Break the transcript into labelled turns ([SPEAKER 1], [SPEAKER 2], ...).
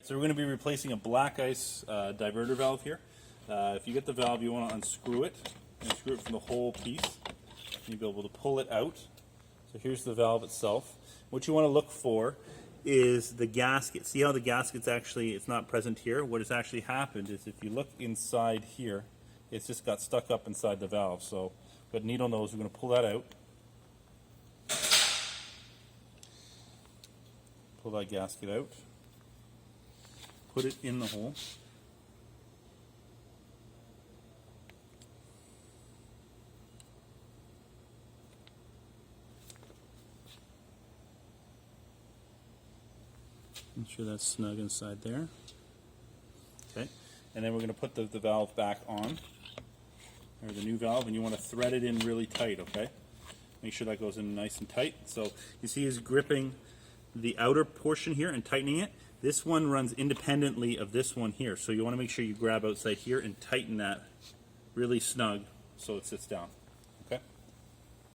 [SPEAKER 1] So we're going to be replacing a black ice diverter valve here. If you get the valve, you want to unscrew it and screw it from the whole piece. You'll be able to pull it out. So here's the valve itself. What you want to look for is the gasket. See how the gasket's actually, it's not present here? What has actually happened is if you look inside here, it's just got stuck up inside the valve. So with needle nose, we're going to pull that out. Pull that gasket out. Put it in the hole. Make sure that's snug inside there. Okay, and then we're going to put the valve back on, or the new valve, and you want to thread it in really tight, okay? Make sure that goes in nice and tight. So you see he's gripping the outer portion here and tightening it. This one runs independently of this one here, so you want to make sure you grab outside here and tighten that really snug so it sits down.